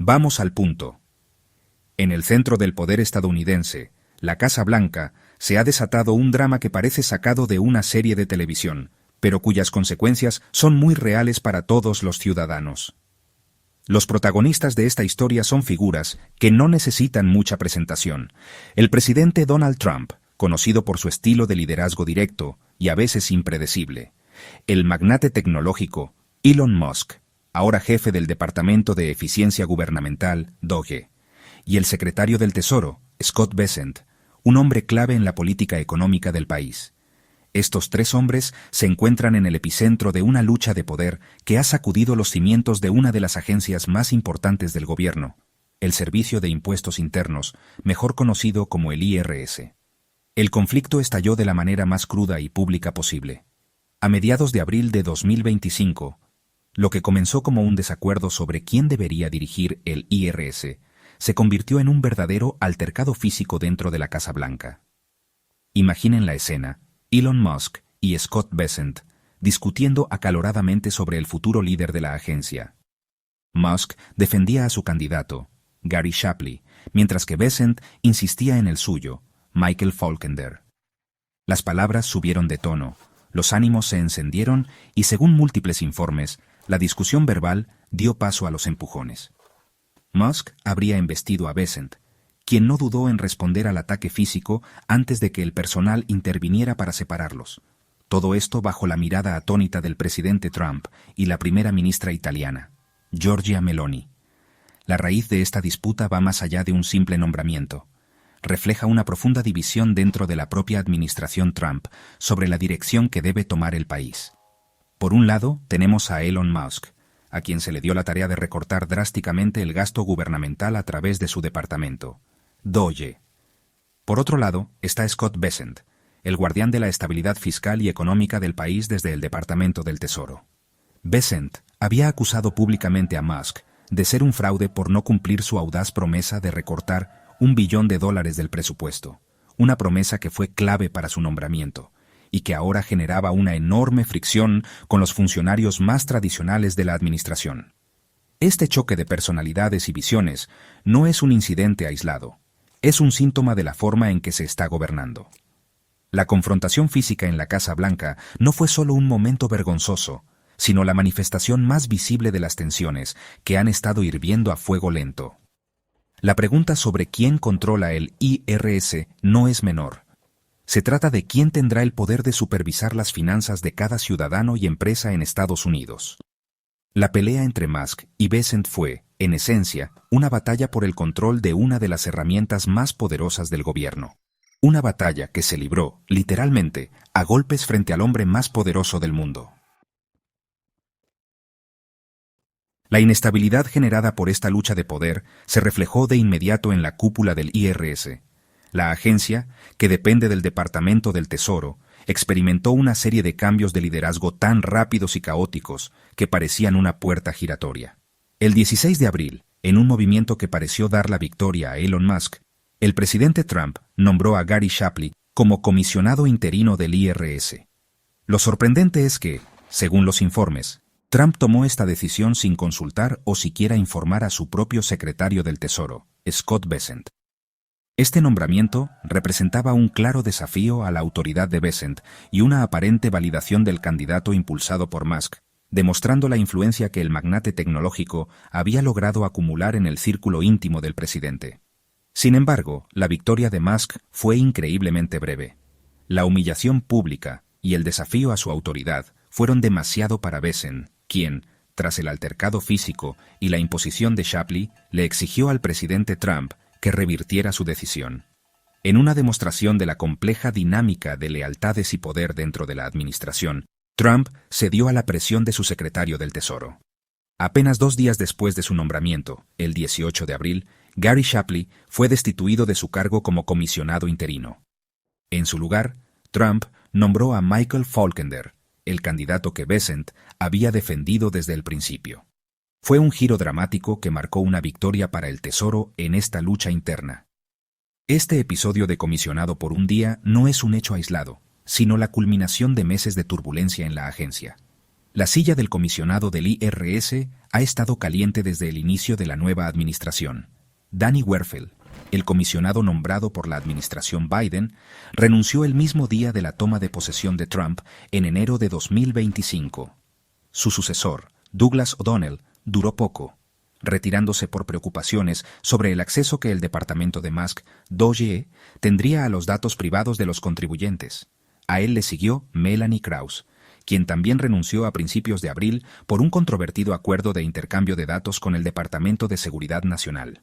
Vamos al punto. En el centro del poder estadounidense, la Casa Blanca, se ha desatado un drama que parece sacado de una serie de televisión, pero cuyas consecuencias son muy reales para todos los ciudadanos. Los protagonistas de esta historia son figuras que no necesitan mucha presentación. El presidente Donald Trump, conocido por su estilo de liderazgo directo y a veces impredecible. El magnate tecnológico Elon Musk, ahora jefe del Departamento de Eficiencia Gubernamental, DOGE. Y el secretario del Tesoro, Scott Bessent, un hombre clave en la política económica del país. Estos tres hombres se encuentran en el epicentro de una lucha de poder que ha sacudido los cimientos de una de las agencias más importantes del gobierno, el Servicio de Impuestos Internos, mejor conocido como el IRS. El conflicto estalló de la manera más cruda y pública posible. A mediados de abril de 2025, lo que comenzó como un desacuerdo sobre quién debería dirigir el IRS, se convirtió en un verdadero altercado físico dentro de la Casa Blanca. Imaginen la escena: Elon Musk y Scott Bessent discutiendo acaloradamente sobre el futuro líder de la agencia. Musk defendía a su candidato, Gary Shapley, mientras que Bessent insistía en el suyo, Michael Faulkender. Las palabras subieron de tono, los ánimos se encendieron y, según múltiples informes, la discusión verbal dio paso a los empujones. Musk habría embestido a Bessent, quien no dudó en responder al ataque físico antes de que el personal interviniera para separarlos. Todo esto bajo la mirada atónita del presidente Trump y la primera ministra italiana, Giorgia Meloni. La raíz de esta disputa va más allá de un simple nombramiento. Refleja una profunda división dentro de la propia administración Trump sobre la dirección que debe tomar el país. Por un lado, tenemos a Elon Musk, a quien se le dio la tarea de recortar drásticamente el gasto gubernamental a través de su departamento, DOGE. Por otro lado, está Scott Bessent, el guardián de la estabilidad fiscal y económica del país desde el Departamento del Tesoro. Bessent había acusado públicamente a Musk de ser un fraude por no cumplir su audaz promesa de recortar $1 billón del presupuesto, una promesa que fue clave para su nombramiento, y que ahora generaba una enorme fricción con los funcionarios más tradicionales de la administración. Este choque de personalidades y visiones no es un incidente aislado, es un síntoma de la forma en que se está gobernando. La confrontación física en la Casa Blanca no fue solo un momento vergonzoso, sino la manifestación más visible de las tensiones que han estado hirviendo a fuego lento. La pregunta sobre quién controla el IRS no es menor. Se trata de quién tendrá el poder de supervisar las finanzas de cada ciudadano y empresa en Estados Unidos. La pelea entre Musk y Bessent fue, en esencia, una batalla por el control de una de las herramientas más poderosas del gobierno. Una batalla que se libró, literalmente, a golpes frente al hombre más poderoso del mundo. La inestabilidad generada por esta lucha de poder se reflejó de inmediato en la cúpula del IRS. La agencia, que depende del Departamento del Tesoro, experimentó una serie de cambios de liderazgo tan rápidos y caóticos que parecían una puerta giratoria. El 16 de abril, en un movimiento que pareció dar la victoria a Elon Musk, el presidente Trump nombró a Gary Shapley como comisionado interino del IRS. Lo sorprendente es que, según los informes, Trump tomó esta decisión sin consultar o siquiera informar a su propio secretario del Tesoro, Scott Bessent. Este nombramiento representaba un claro desafío a la autoridad de Bessent y una aparente validación del candidato impulsado por Musk, demostrando la influencia que el magnate tecnológico había logrado acumular en el círculo íntimo del presidente. Sin embargo, la victoria de Musk fue increíblemente breve. La humillación pública y el desafío a su autoridad fueron demasiado para Bessent, quien, tras el altercado físico y la imposición de Shapley, le exigió al presidente Trump que revirtiera su decisión. En una demostración de la compleja dinámica de lealtades y poder dentro de la administración, Trump cedió a la presión de su secretario del Tesoro. Apenas 2 días después de su nombramiento, el 18 de abril, Gary Shapley fue destituido de su cargo como comisionado interino. En su lugar, Trump nombró a Michael Faulkender, el candidato que Bessent había defendido desde el principio. Fue un giro dramático que marcó una victoria para el Tesoro en esta lucha interna. Este episodio de comisionado por un día no es un hecho aislado, sino la culminación de meses de turbulencia en la agencia. La silla del comisionado del IRS ha estado caliente desde el inicio de la nueva administración. Danny Werfel, el comisionado nombrado por la administración Biden, renunció el mismo día de la toma de posesión de Trump en enero de 2025. Su sucesor, Douglas O'Donnell, duró poco, retirándose por preocupaciones sobre el acceso que el departamento de Musk, DOGE, tendría a los datos privados de los contribuyentes. A él le siguió Melanie Krause, quien también renunció a principios de abril por un controvertido acuerdo de intercambio de datos con el Departamento de Seguridad Nacional.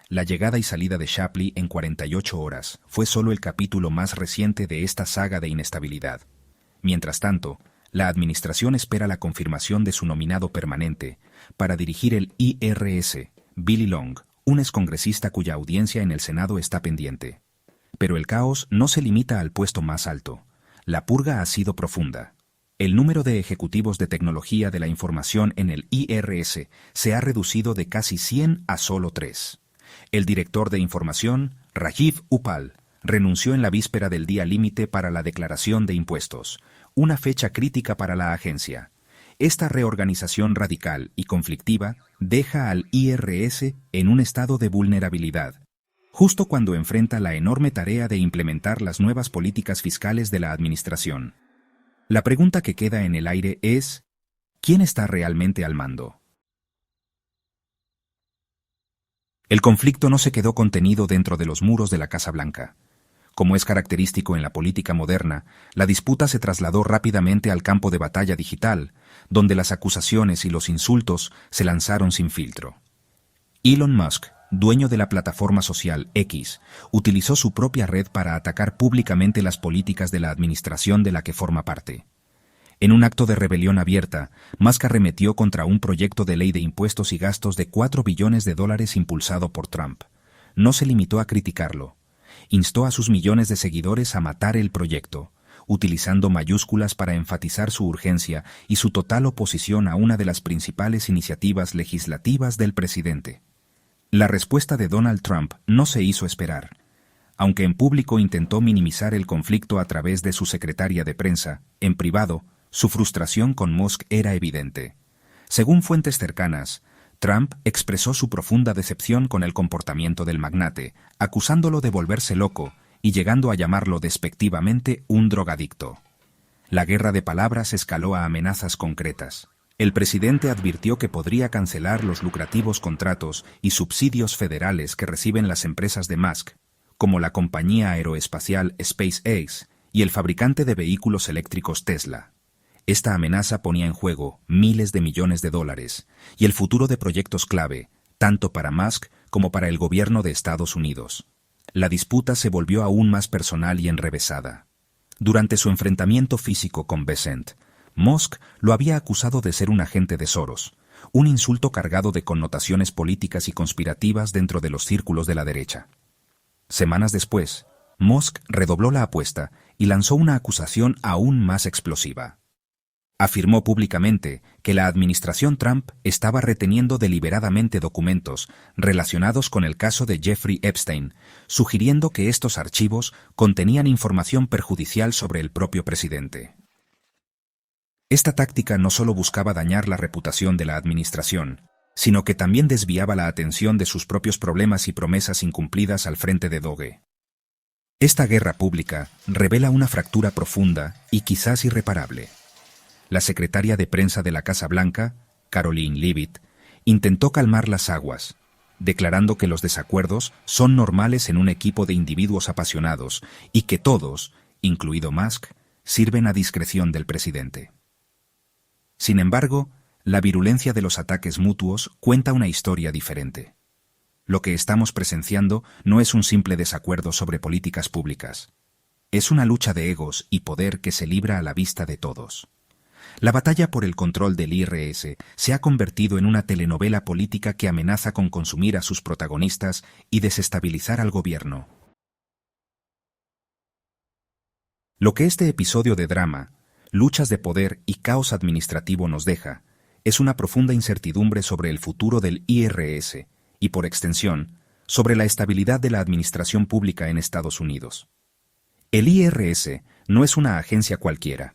La llegada y salida de Shapley en 48 horas fue solo el capítulo más reciente de esta saga de inestabilidad. Mientras tanto, la administración espera la confirmación de su nominado permanente para dirigir el IRS, Billy Long, un excongresista cuya audiencia en el Senado está pendiente. Pero el caos no se limita al puesto más alto. La purga ha sido profunda. El número de ejecutivos de tecnología de la información en el IRS se ha reducido de casi 100 a solo 3. El director de información, Rajiv Uppal, renunció en la víspera del día límite para la declaración de impuestos, una fecha crítica para la agencia. Esta reorganización radical y conflictiva deja al IRS en un estado de vulnerabilidad, justo cuando enfrenta la enorme tarea de implementar las nuevas políticas fiscales de la administración. La pregunta que queda en el aire es, ¿quién está realmente al mando? El conflicto no se quedó contenido dentro de los muros de la Casa Blanca. Como es característico en la política moderna, la disputa se trasladó rápidamente al campo de batalla digital, donde las acusaciones y los insultos se lanzaron sin filtro. Elon Musk, dueño de la plataforma social X, utilizó su propia red para atacar públicamente las políticas de la administración de la que forma parte. En un acto de rebelión abierta, Musk arremetió contra un proyecto de ley de impuestos y gastos de $4 billones impulsado por Trump. No se limitó a criticarlo. Instó a sus millones de seguidores a matar el proyecto, utilizando mayúsculas para enfatizar su urgencia y su total oposición a una de las principales iniciativas legislativas del presidente. La respuesta de Donald Trump no se hizo esperar. Aunque en público intentó minimizar el conflicto a través de su secretaria de prensa, en privado, su frustración con Musk era evidente. Según fuentes cercanas, Trump expresó su profunda decepción con el comportamiento del magnate, acusándolo de volverse loco y llegando a llamarlo despectivamente un drogadicto. La guerra de palabras escaló a amenazas concretas. El presidente advirtió que podría cancelar los lucrativos contratos y subsidios federales que reciben las empresas de Musk, como la compañía aeroespacial SpaceX y el fabricante de vehículos eléctricos Tesla. Esta amenaza ponía en juego miles de millones de dólares y el futuro de proyectos clave, tanto para Musk como para el gobierno de Estados Unidos. La disputa se volvió aún más personal y enrevesada. Durante su enfrentamiento físico con Bessent, Musk lo había acusado de ser un agente de Soros, un insulto cargado de connotaciones políticas y conspirativas dentro de los círculos de la derecha. Semanas después, Musk redobló la apuesta y lanzó una acusación aún más explosiva. Afirmó públicamente que la administración Trump estaba reteniendo deliberadamente documentos relacionados con el caso de Jeffrey Epstein, sugiriendo que estos archivos contenían información perjudicial sobre el propio presidente. Esta táctica no solo buscaba dañar la reputación de la administración, sino que también desviaba la atención de sus propios problemas y promesas incumplidas al frente de DOGE. Esta guerra pública revela una fractura profunda y quizás irreparable. La secretaria de prensa de la Casa Blanca, Karoline Leavitt, intentó calmar las aguas, declarando que los desacuerdos son normales en un equipo de individuos apasionados y que todos, incluido Musk, sirven a discreción del presidente. Sin embargo, la virulencia de los ataques mutuos cuenta una historia diferente. Lo que estamos presenciando no es un simple desacuerdo sobre políticas públicas. Es una lucha de egos y poder que se libra a la vista de todos. La batalla por el control del IRS se ha convertido en una telenovela política que amenaza con consumir a sus protagonistas y desestabilizar al gobierno. Lo que este episodio de drama, luchas de poder y caos administrativo nos deja, es una profunda incertidumbre sobre el futuro del IRS y, por extensión, sobre la estabilidad de la administración pública en Estados Unidos. El IRS no es una agencia cualquiera.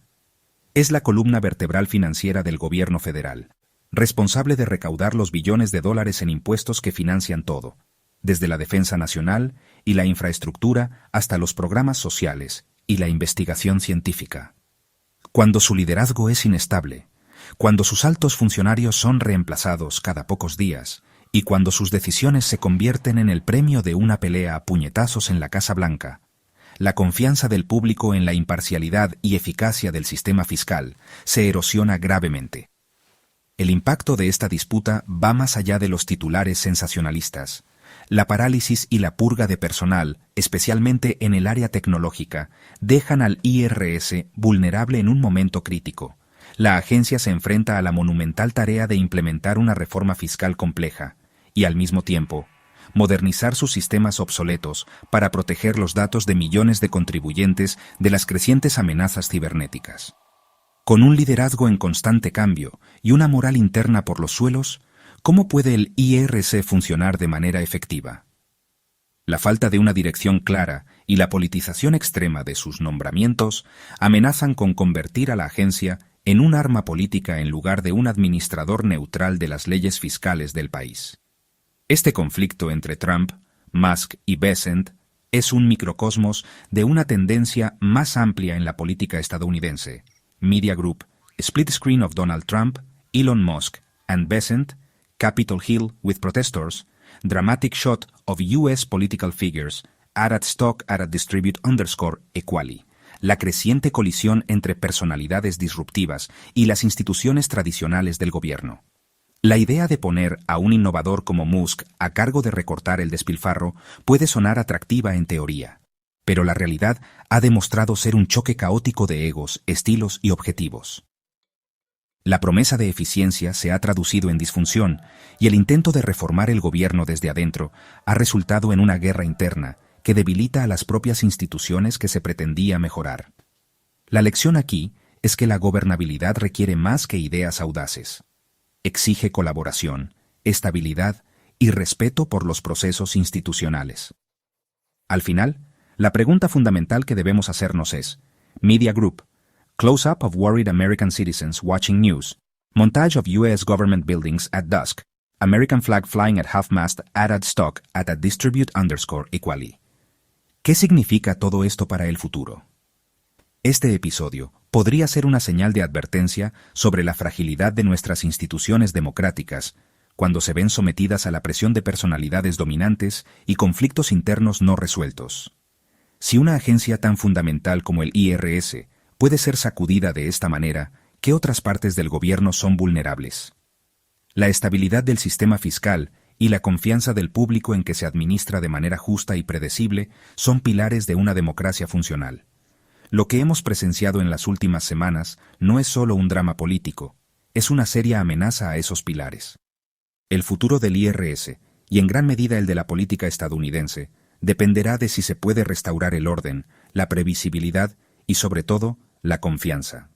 Es la columna vertebral financiera del gobierno federal. responsable de recaudar los billones de dólares en impuestos que financian todo, desde la defensa nacional y la infraestructura hasta los programas sociales y la investigación científica. Cuando su liderazgo es inestable, cuando sus altos funcionarios son reemplazados cada pocos días y cuando sus decisiones se convierten en el premio de una pelea a puñetazos en la Casa Blanca, la confianza del público en la imparcialidad y eficacia del sistema fiscal se erosiona gravemente. El impacto de esta disputa va más allá de los titulares sensacionalistas. La parálisis y la purga de personal, especialmente en el área tecnológica, dejan al IRS vulnerable en un momento crítico. La agencia se enfrenta a la monumental tarea de implementar una reforma fiscal compleja y, al mismo tiempo, modernizar sus sistemas obsoletos para proteger los datos de millones de contribuyentes de las crecientes amenazas cibernéticas. Con un liderazgo en constante cambio y una moral interna por los suelos, ¿cómo puede el IRS funcionar de manera efectiva? La falta de una dirección clara y la politización extrema de sus nombramientos amenazan con convertir a la agencia en un arma política en lugar de un administrador neutral de las leyes fiscales del país. Este conflicto entre Trump, Musk y Bessent es un microcosmos de una tendencia más amplia en la política estadounidense. Media Group, Split Screen of Donald Trump, Elon Musk, and Bessent, Capitol Hill with protesters, dramatic shot of U.S. political figures, added stock at distribute _equally, la creciente colisión entre personalidades disruptivas y las instituciones tradicionales del gobierno. La idea de poner a un innovador como Musk a cargo de recortar el despilfarro puede sonar atractiva en teoría, pero la realidad ha demostrado ser un choque caótico de egos, estilos y objetivos. La promesa de eficiencia se ha traducido en disfunción y el intento de reformar el gobierno desde adentro ha resultado en una guerra interna que debilita a las propias instituciones que se pretendía mejorar. La lección aquí es que la gobernabilidad requiere más que ideas audaces. Exige colaboración, estabilidad y respeto por los procesos institucionales. Al final, la pregunta fundamental que debemos hacernos es: Media Group, Close-up of worried American citizens watching news, montage of U.S. government buildings at dusk, American flag flying at half-mast added stock at a distribute _equally. ¿Qué significa todo esto para el futuro? Este episodio podría ser una señal de advertencia sobre la fragilidad de nuestras instituciones democráticas cuando se ven sometidas a la presión de personalidades dominantes y conflictos internos no resueltos. Si una agencia tan fundamental como el IRS puede ser sacudida de esta manera, ¿qué otras partes del gobierno son vulnerables? La estabilidad del sistema fiscal y la confianza del público en que se administra de manera justa y predecible son pilares de una democracia funcional. Lo que hemos presenciado en las últimas semanas no es solo un drama político, es una seria amenaza a esos pilares. El futuro del IRS, y en gran medida el de la política estadounidense, dependerá de si se puede restaurar el orden, la previsibilidad y, sobre todo, la confianza.